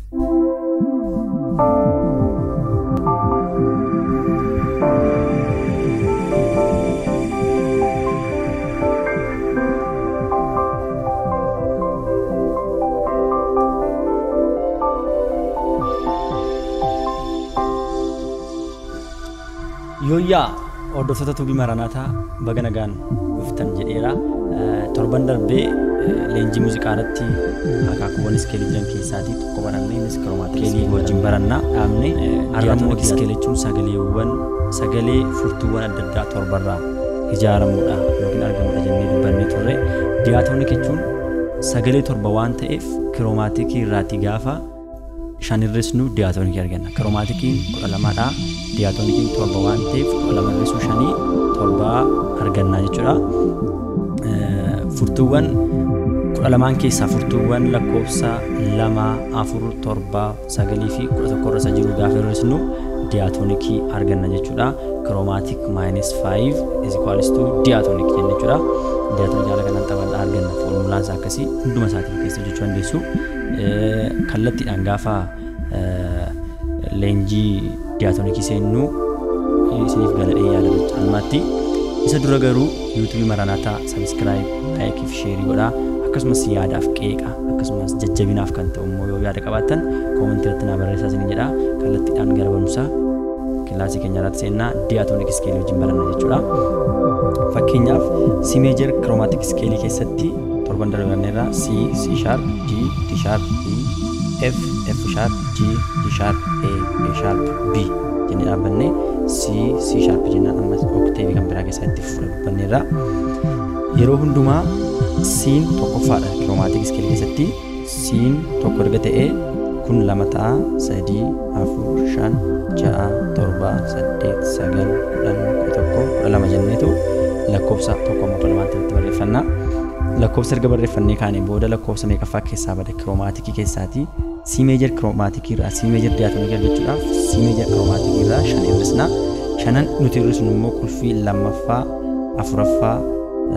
Yoyyaa hordoftoota tuubii Maranaataa baga nagaan dhuftan jedheera. Torban darbee leenjii muuziqaa irratti akaakuuwwan iskeelii jiran keessaatii tokko barannee innis kiroomaatiksii wajjin barannaa dhaabne. Diyaatooniik iskeelii jechuun sagalee furtuuwwan adda addaa torbarraa ijaaramuudha yookiin argamudha jennee dubbannee turre. Diyaatooniik jechuun sagalee torba waan ta'eef kiroomaatiikii irraatii gaafa shanirrisnu diyaatoonikii arganna. Kiroomaatikiin 12dha. Diyaatoonikiin torba waan ta'eef 12 argannaa jechuudha. Furtuuwwan 12 keessaa furtuuwwan lakkoofsa 2, 4, 7, 9 fi 11 irra jiru gaafa hir'isnu diyaatoonikii arganna jechuudha. Kiroomaatiik -5 diyaatoonik jenna jechuudha. Diyaatoonikii haala kanaan taphaadhaa arganna. Foormulaan isaa akkasii hunduma isaatii keessa jechuu dandeessu. Kallattiidhaan gaafa leenjii diyaatoonikii seennu isiniif galadhee yaada ammaatti. Isa dura garuu yuutuubii Maranaataa sabiskiraayib, laayikii fi sheerii godhaa. Akkasumas yaadaaf qeeqa akkasumas jajjabinaaf kan ta'u immoo yoo yaada qabaattan koomentii irratti naa barreessaa isin jedha. Kallattiidhaan gara barumsaa kilaasii keenya irratti seennaa diyaatoonik iskeelii wajjin baranna jechuudha. Fakkeenyaaf C meejar kiroomaatiik iskeelii keessatti torban darbanneerra C, C sharp, G, D sharp, E, F, F sharp, G, D sharp, A, A sharp, B jennee dhaabbanne C, C sharp jennaan ammas okteevii kan biraa keessatti fudhanneerra. Yeroo hundumaa C'n tokkoffaadha kiroomaatiik iskeelii keessatti. C'n tokko erga ta'ee kun 2 ta'a 3, 4, 5, 6, 7, 8, 9, 10, 11, 12 jenneetu lakkoofsa tokko amma lamaatti barreeffanna. Lakkoofsa erga barreeffannee kaanee booda lakkoofsa meeqaffaa keessaa bada kiroomaatiikii keessaati. C meejar kiroomaatiikii irraa C meejar diyaatoonikii argachuudhaaf C meejar kiroomaatiikii irraa 5 hir'isna. 5 nuti hir'isnu immoo qulfii 2ffaa, 4ffaa, 7,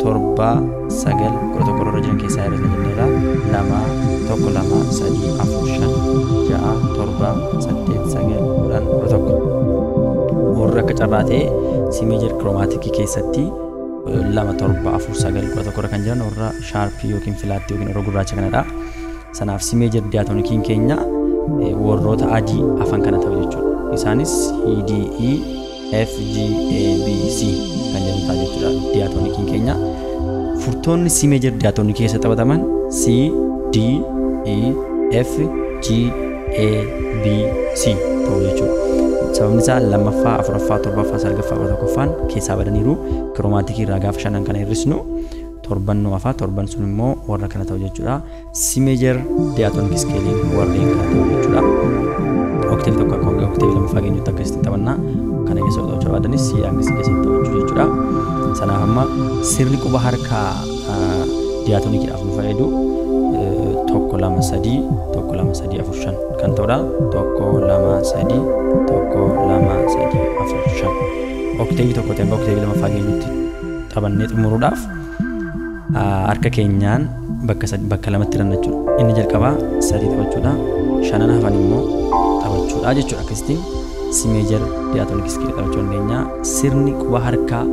9, 11 irra jiran keessaa hir'isna jenneerra. 2, 1, 2, 3, 4, 5, 6, 7, 8, 9, 10, 11. Warri akka carraa ta'e C meejar kiroomaatiikii keessatti 2, 7, 4, 9, 11 kan jiran warra shaarpii yookiin filaattii yookiin warra gurraacha kanadha. Sanaaf C meejar diyaatoonikiin keenya warroota adii afan kana ta'u jechuudha. Isaanis E, D, E, F, G, A, B, C kan jedhamu ta'a jechuudha diyaatoonikiin keenya. Furtoonni C meejar diyaatoonikii keessa taphataman C, D, E, F, G, A, B, C ta'u jechuudha. Sababni isaa 2ffaa, 4ffaa, 7ffaa, 9ffaa, 11ffaan keessaa badaniiru. Kiroomaatiikii irraa gaafa 5 kana hir'isnu torban nuufaa torban sun immoo warra kana ta'u jechuudha. C meejar diyaatoonik iskeeliin warreen kana ta'u jechuudha. Okteevi tokko akka okteevi lama fageenyutti akkasitti taphannaa. Kana keessa ta'uu barbaadanis C hanga C keessatti taphachuu jechuudha. Sanaaf amma sirni quba harkaa diyaatoonikiidhaaf nu fayyadu 1, 2, 3, 1, 2, 3, 4, 5 kan ta'udha. 1, 2, 3, 1, 2, 3, 4, 5. Okteevi tokko ta'e okteevi lama fageenyutti taphannee xumuruudhaaf harka keenyaan bakka lamatti hirannachuudha. Inni jalqabaa 3 taphachuudha. 5 hafan immoo taphachuudha jechuudha. Akkasitiin C meejar diyaatoonik iskeelii taphachuu dandeenya. Sirni quba harkaa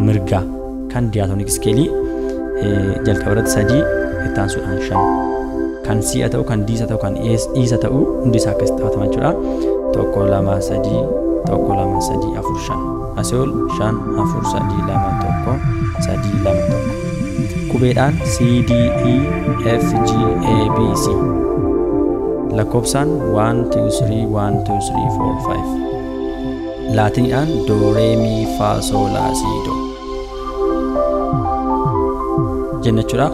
mirgaa kan diyaatoonik iskeelii jalqaba irratti 3 itti aansuudhaan 5 kan C haa ta'u kan D haa ta'u kan E haa ta'u hundi isaa akkasitti taphataman jechuudha. 1, 2, 3, 1, 2, 3, 4, 5 asii ol 5, 4, 3, 2, 1, 3, 2, 1 qubeedhaan C, D, E, F, G, A, B, C. Lakkoofsaan 1, 2, 3, 1, 2, 3, 4, 5. Laatiniidhaan Do, Re, Mi, Fa, Sol, La, Si, Do jenna jechuudha.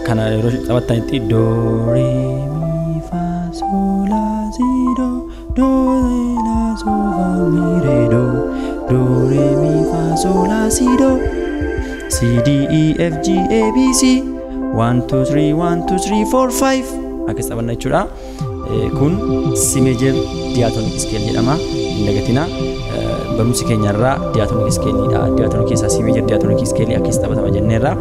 Kana yeroo taphattanitti Do, Re, Mi, Fa, Sol, La, Si, Do, Do, Re, La, Sol, Fa, Mi, Re, Do, Do, Re, Mi, Fa, Sol, La, Si, Do, C, D, E, F, G, A, B, C 1, 2, 3, 1, 2, 3, 4, 5 akkas taphanna jechuudha. Kun C meejar diyaatoonik iskeelii jedhama. hin dagatina. Barumsi keenyarraa diyaatooniik iskeeliidha. Diyaatooniik keessaa CV jira diyaatooniik iskeelii akkasii taphatama jenneerra.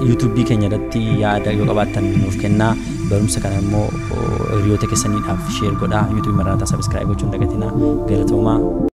YouTube keenya irratti yaada yoo qabaattan nuuf kennaa. Barumsa kana immoo hiriyoota keessaniidhaaf share godhaa. YouTube Maranathaa subscribe gochuun dagatina. Galatoomaa.